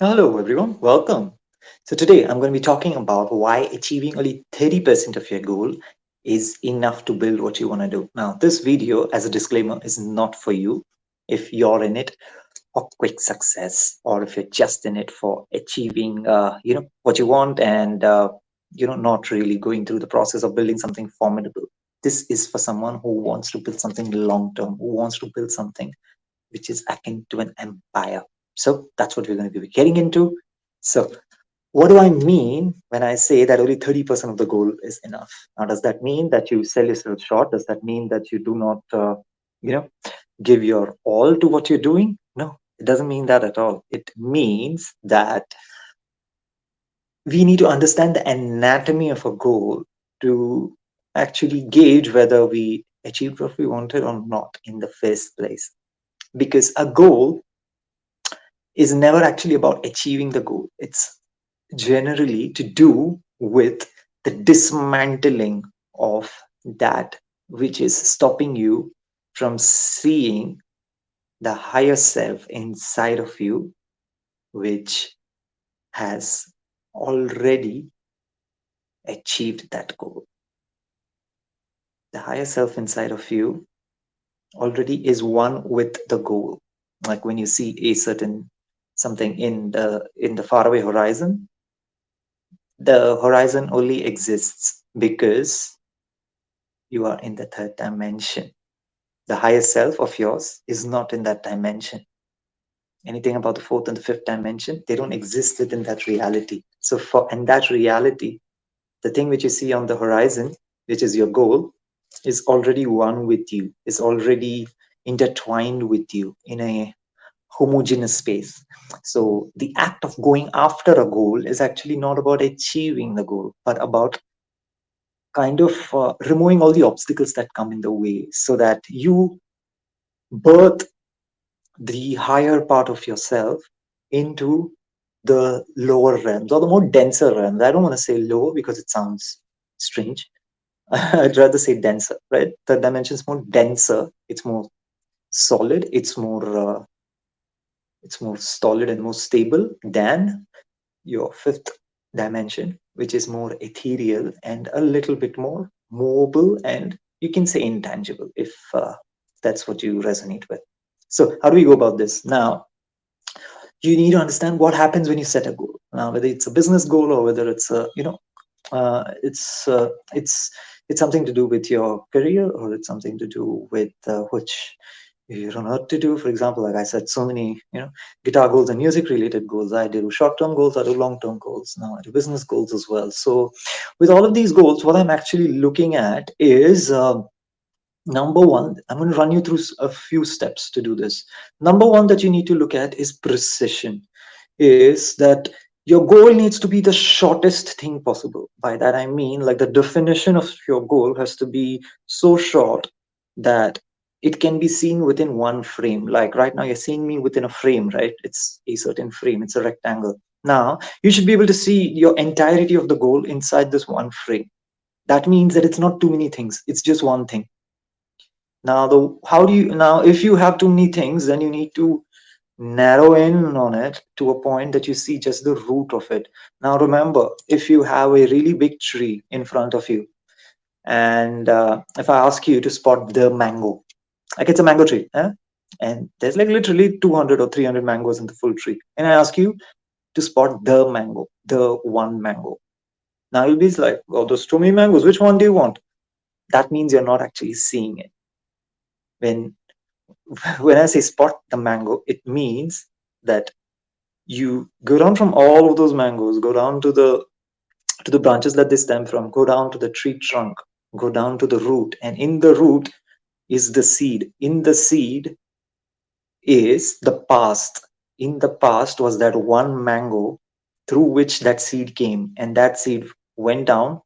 Hello, everyone. Welcome. So, today I'm going to be talking about why achieving only 30% of your goal is enough to build what you want to do. Now, this video, as a disclaimer, is not for you if you're in it for quick success or if you're just in it for achieving, what you want and, not really going through the process of building something formidable. This is for someone who wants to build something long term, who wants to build something which is akin to an empire. So that's what we're going to be getting into. So, what do I mean when I say that only 30% of the goal is enough? Now, does that mean that you sell yourself short? Does that mean that you do not, you know, give your all to what you're doing? No, it doesn't mean that at all. It means that we need to understand the anatomy of a goal to actually gauge whether we achieved what we wanted or not in the first place. Because a goal is never actually about achieving the goal. It's generally to do with the dismantling of that which is stopping you from seeing the higher self inside of you, which has already achieved that goal. The higher self inside of you already is one with the goal. Like when you see a certain something in the faraway horizon, the horizon only exists because you are in the third dimension. The higher self of yours is not in that dimension. Anything about the fourth and the fifth dimension, they don't exist within that reality. So for in that reality, the thing which you see on the horizon, which is your goal, is already one with you, is already intertwined with you in a homogeneous space. So the act of going after a goal is actually not about achieving the goal, but about kind of removing all the obstacles that come in the way so that you birth the higher part of yourself into the lower realms or the more denser realms. I don't want to say lower because it sounds strange. I'd rather say denser, right? The dimension is more denser, it's more solid, it's more solid and more stable than your fifth dimension, which is more ethereal and a little bit more mobile, and you can say intangible if that's what you resonate with. So, how do we go about this? Now, you need to understand what happens when you set a goal. Now, whether it's a business goal or whether it's a, it's it's something to do with your career or it's something to do with which you don't know what to do. For example, like I said, so many guitar goals and music related goals. I do short term goals, I do long term goals. Now I do business goals as well. So with all of these goals, what I'm actually looking at is number one. I'm going to run you through a few steps to do this. Number one that you need to look at is precision. Is that your goal needs to be the shortest thing possible. By that I mean, like, the definition of your goal has to be so short that it can be seen within one frame. Like right now you're seeing me within a frame, right? It's a certain frame, it's a rectangle. Now you should be able to see your entirety of the goal inside this one frame. That means that it's not too many things, it's just one thing. Now the how do you now if you have too many things, then you need to narrow in on it to a point that you see just the root of it. Now remember, if you have a really big tree in front of you, and if I ask you to spot the mango, like it's a mango tree, and there's like literally 200 or 300 mangoes in the full tree, and I ask you to spot the mango, the one mango. Now you'll be like, oh, there's too many mangoes, which one do you want? That means you're not actually seeing it. When when I say spot the mango, it means that you go down from all of those mangoes, go down to the branches that they stem from, go down to the tree trunk, go down to the root, and in the root is the seed. In the seed is the past. In the past was that one mango through which that seed came, and that seed went down,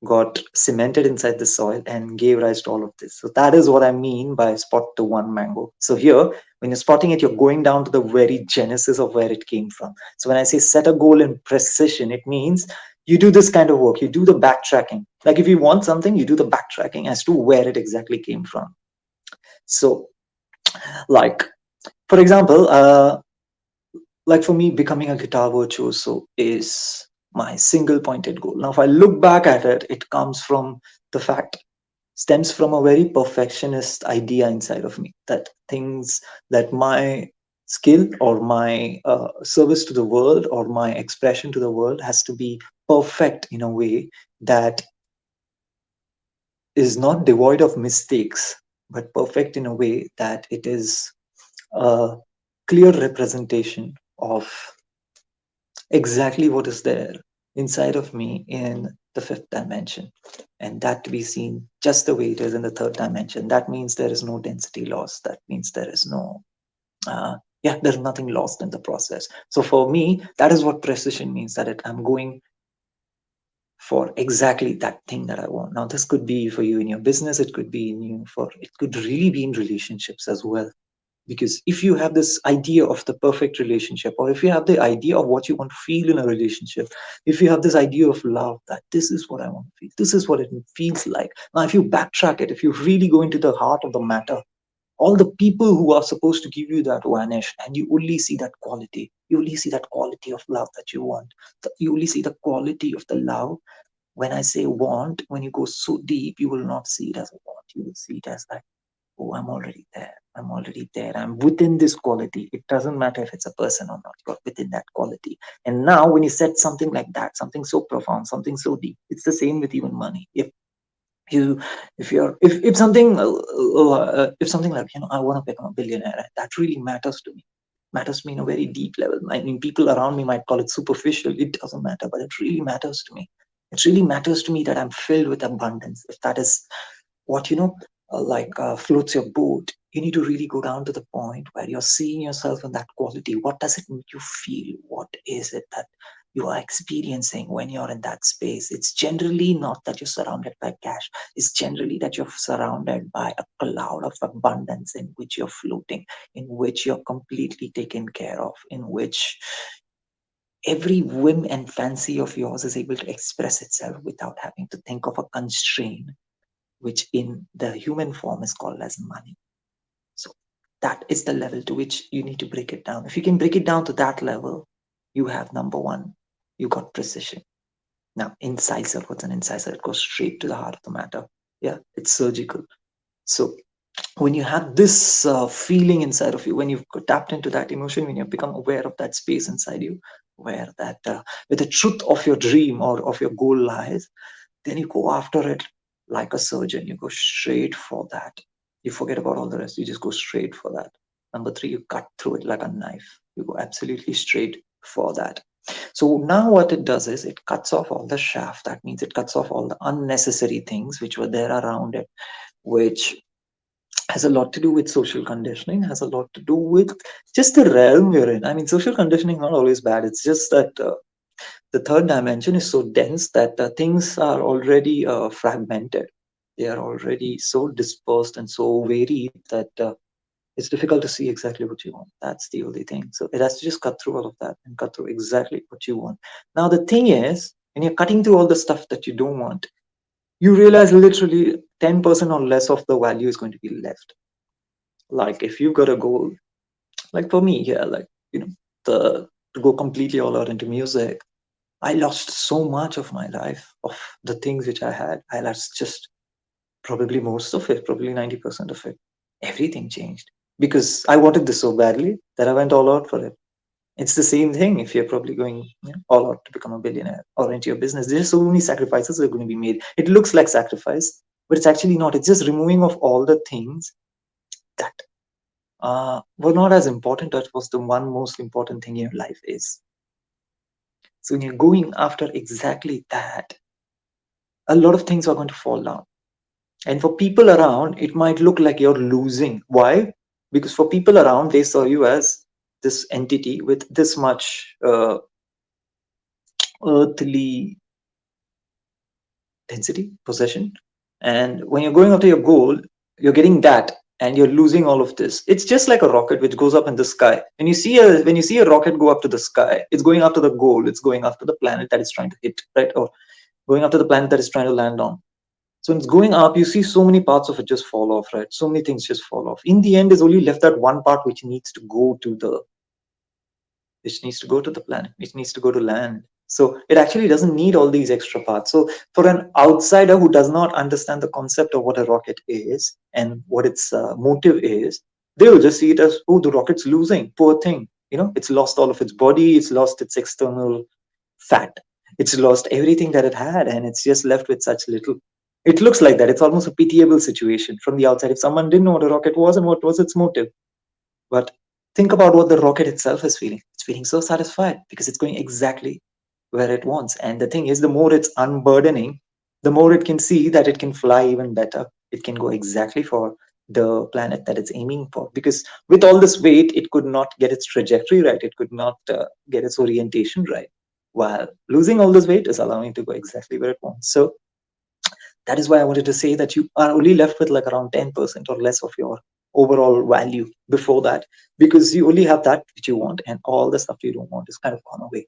got cemented inside the soil and gave rise to all of this. So that is what I mean by spot the one mango. So here, when you're spotting it, you're going down to the very genesis of where it came from. So when I say set a goal in precision, it means you do this kind of work, you do the backtracking. Like if you want something, you do the backtracking as to where it exactly came from. So, like, for example, Like for me, becoming a guitar virtuoso is my single pointed goal. Now, if I look back at it, it comes from the fact, stems from a very perfectionist idea inside of me, that things, that my skill or my service to the world or my expression to the world has to be perfect in a way that is not devoid of mistakes, but perfect in a way that it is a clear representation of exactly what is there inside of me in the fifth dimension, and that to be seen just the way it is in the third dimension. That means there is no density loss. That means there is no there's nothing lost in the process. So for me, that is what precision means, that I'm going for exactly that thing that I want. Now this could be for you in your business, it could be in you for, it could really be in relationships as well. Because if you have this idea of the perfect relationship, or if you have the idea of what you want to feel in a relationship, if you have this idea of love, that this is what I want to feel, this is what it feels like. Now if you backtrack it, if you really go into the heart of the matter, all the people who are supposed to give you that vanish, and you only see that quality. You only see that quality of love that you want. You only see the quality of the love. When I say want, when you go so deep, you will not see it as a want. You will see it as that, oh, I'm already there. I'm already there. I'm within this quality. It doesn't matter if it's a person or not. You're within that quality. And now, when you set something like that, something so profound, something so deep, it's the same with even money. You, if something, if something like, I want to become a billionaire, that really matters to me. Matters to me in a very deep level. I mean, people around me might call it superficial. It doesn't matter, but it really matters to me. It really matters to me that I'm filled with abundance. If that is what floats your boat, you need to really go down to the point where you're seeing yourself in that quality. What does it make you feel? What is it that you are experiencing when you're in that space? It's generally not that you're surrounded by cash. It's generally that you're surrounded by a cloud of abundance in which you're floating, in which you're completely taken care of, in which every whim and fancy of yours is able to express itself without having to think of a constraint, which in the human form is called as money. So that is the level to which you need to break it down. If you can break it down to that level, you have number one, you got precision. Now, incisor, what's an incisor? It goes straight to the heart of the matter. Yeah, it's surgical. So when you have this feeling inside of you, when you've tapped into that emotion, when you've become aware of that space inside you, where where the truth of your dream or of your goal lies, then you go after it like a surgeon. You go straight for that. You forget about all the rest. You just go straight for that. Number three, you cut through it like a knife. You go absolutely straight for that. So now what it does is it cuts off all the shaft. That means it cuts off all the unnecessary things which were there around it, which has a lot to do with social conditioning, has a lot to do with just the realm we're in. I mean, social conditioning is not always bad. It's just that the third dimension is so dense that things are already fragmented. They are already so dispersed and so varied that it's difficult to see exactly what you want. That's the only thing. So it has to just cut through all of that and cut through exactly what you want. Now, the thing is, when you're cutting through all the stuff that you don't want, you realize literally 10% or less of the value is going to be left. Like if you've got a goal, like for me, yeah, like, the to go completely all out into music, I lost so much of my life, of the things which I had. I lost just probably most of it, probably 90% of it. Everything changed because I wanted this so badly that I went all out for it. It's the same thing if you're probably going, all out to become a billionaire or into your business. There's so many sacrifices that are going to be made. It looks like sacrifice, but it's actually not. It's just removing of all the things that were not as important as was the one most important thing in your life is. So when you're going after exactly that, a lot of things are going to fall down. And for people around, it might look like you're losing. Why? Because for people around, they saw you as this entity with this much earthly density, possession. And when you're going after your goal, you're getting that and you're losing all of this. It's just like a rocket which goes up in the sky. When you see a rocket go up to the sky, it's going after the goal. It's going after the planet that it's trying to hit, right? Or going after the planet that it's trying to land on. So when it's going up, you see so many parts of it just fall off, right? So many things just fall off. In the end, there's only left that one part which needs to go to the which needs to go to the planet, which needs to go to land. So it actually doesn't need all these extra parts. So for an outsider who does not understand the concept of what a rocket is and what its motive is, they will just see it as, oh, the rocket's losing, poor thing. It's lost all of its body, it's lost its external fat, it's lost everything that it had, and it's just left with such little. It looks like that. It's almost a pitiable situation from the outside if someone didn't know what a rocket was and what was its motive. But think about what the rocket itself is feeling. It's feeling so satisfied because it's going exactly where it wants. And the thing is, the more it's unburdening, the more it can see that it can fly even better. It can go exactly for the planet that it's aiming for. Because with all this weight, it could not get its trajectory right. It could not get its orientation right. While losing all this weight is allowing it to go exactly where it wants. So that is why I wanted to say that you are only left with like around 10% or less of your overall value before that, because you only have that which you want, and all the stuff you don't want is kind of gone away.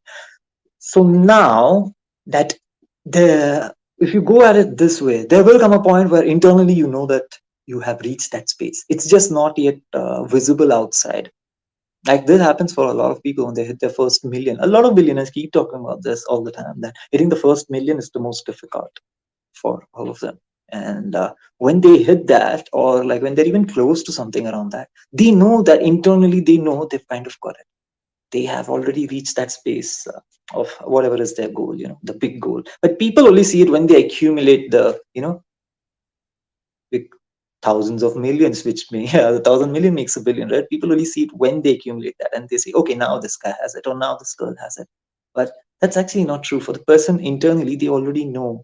So now that the if you go at it this way, there will come a point where internally you know that you have reached that space. It's just not yet visible outside. Like this happens for a lot of people when they hit their first million. A lot of billionaires keep talking about this all the time, that hitting the first million is the most difficult for all of them. And when they hit that, or like when they're even close to something around that, they know that internally they know they've kind of got it. They have already reached that space of whatever is their goal, the big goal. But people only see it when they accumulate the, big thousands of millions, which may, yeah, the 1,000 million makes a billion, right? People only see it when they accumulate that, and they say, okay, now this guy has it, or now this girl has it. But that's actually not true. For the person internally, they already know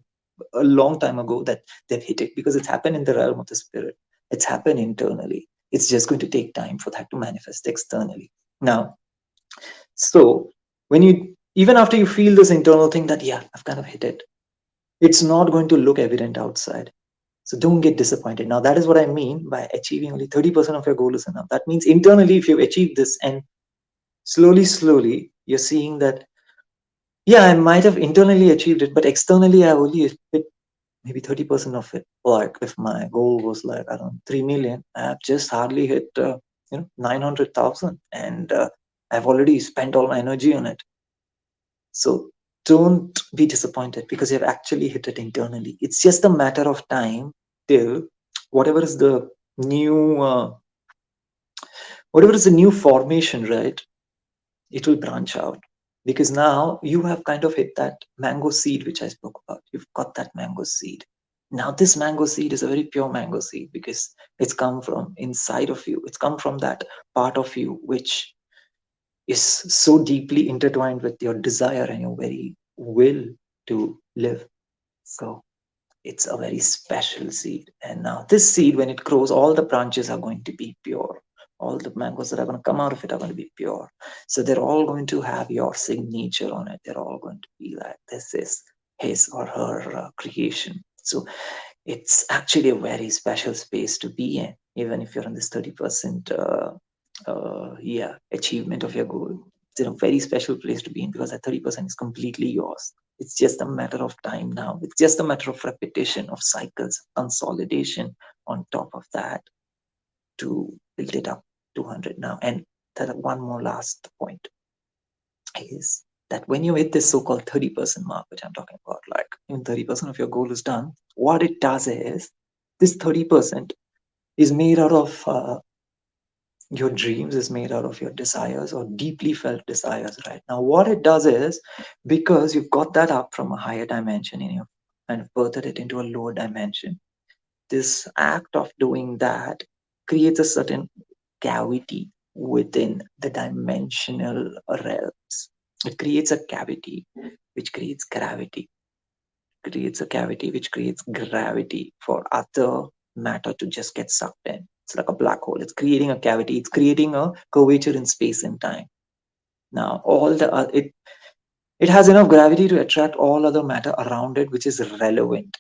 a long time ago that they've hit it, because it's happened in the realm of the spirit. It's happened internally. It's just going to take time for that to manifest externally. Now, so when you, even after you feel this internal thing that, yeah, I've kind of hit it, it's not going to look evident outside. So don't get disappointed. Now, that is what I mean by achieving only 30% of your goal is enough. That means internally, if you achieve this, and slowly, you're seeing that, yeah, I might have internally achieved it, but externally, I only hit maybe 30% of it. Like if my goal was like around 3 million, I've just hardly hit, 900,000, and I've already spent all my energy on it. So don't be disappointed because you've actually hit it internally. It's just a matter of time till whatever is the new, whatever is the new formation, right? It will branch out, because now you have kind of hit that mango seed which I spoke about. You've got that mango seed. Now this mango seed is a very pure mango seed because it's come from inside of you. It's come from that part of you which is so deeply intertwined with your desire and your very will to live. So it's a very special seed. And now this seed, when it grows, all the branches are going to be pure. All the mangoes that are going to come out of it are going to be pure. So they're all going to have your signature on it. They're all going to be like, this is his or her creation. So it's actually a very special space to be in, even if you're in this 30% achievement of your goal. It's a very special place to be in, because that 30% is completely yours. It's just a matter of time now. It's just a matter of repetition, of cycles, consolidation on top of that to build it up to 100 now. And that one more last point is that when you hit this so-called 30% mark, which I'm talking about, like when 30% of your goal is done, what it does is this 30% is made out of your dreams, is made out of your desires or deeply felt desires. Right now, what it does is, because you've got that up from a higher dimension in you and birthed it into a lower dimension, this act of doing that creates a certain cavity within the dimensional realms. It creates a cavity which creates gravity, creates a cavity which creates gravity for other matter to just get sucked in. It's like a black hole. It's creating a cavity. It's creating a curvature in space and time. Now, all the it has enough gravity to attract all other matter around it, which is relevant.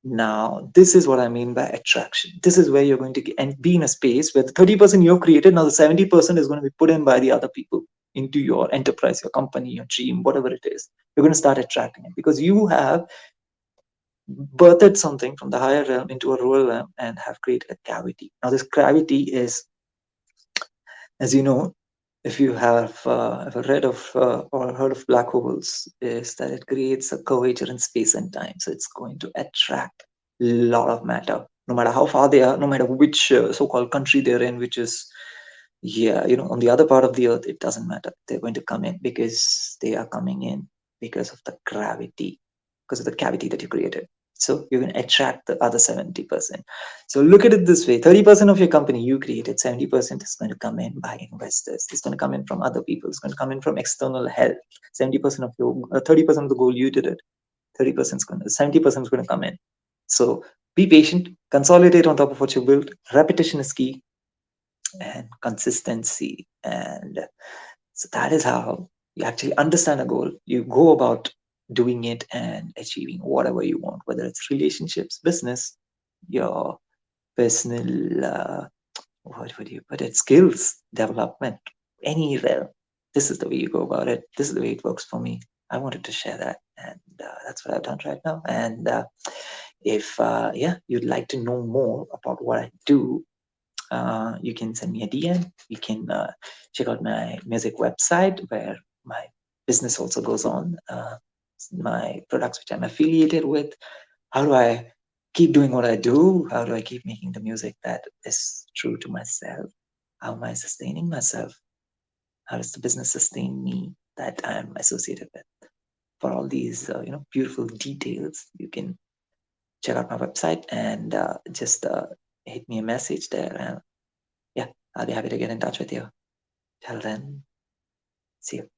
Now, this is what I mean by attraction. This is where you're going to get, and be in a space where the 30% you've created, now the 70% is going to be put in by the other people into your enterprise, your company, your dream, whatever it is. You're going to start attracting it because you have birthed something from the higher realm into a lower realm and have created a cavity. Now, this cavity is, as you know, if you have ever read of or heard of black holes, is that it creates a curvature in space and time. So it's going to attract a lot of matter, no matter how far they are, no matter which so-called country they're in, which is, yeah, on the other part of the earth. It doesn't matter. They're going to come in because they are coming in because of the gravity, because of the cavity that you created. So you're going to attract the other 70%. So look at it this way: 30% of your company you created, 70% is going to come in by investors. It's going to come in from other people. It's going to come in from external help. 70% of your 30% of the goal you did it. 30% is going to 70% is going to come in. So be patient, consolidate on top of what you built. Repetition is key, and consistency. And so that is how you actually understand a goal. You go about doing it and achieving whatever you want, whether it's relationships, business, your personal, what would you put it, skills development, any realm. This is the way you go about it. This is the way it works for me. I wanted to share that, and that's what I've done right now. And if yeah, you'd like to know more about what I do, you can send me a DM. You can check out my music website where my business also goes on. My products which I'm affiliated with. How do I keep doing what I do? How do I keep making the music that is true to myself? How am I sustaining myself? How does the business sustain me that I'm associated with? For all these beautiful details, you can check out my website and just hit me a message there. And yeah, I'll be happy to get in touch with you. Till then, see you.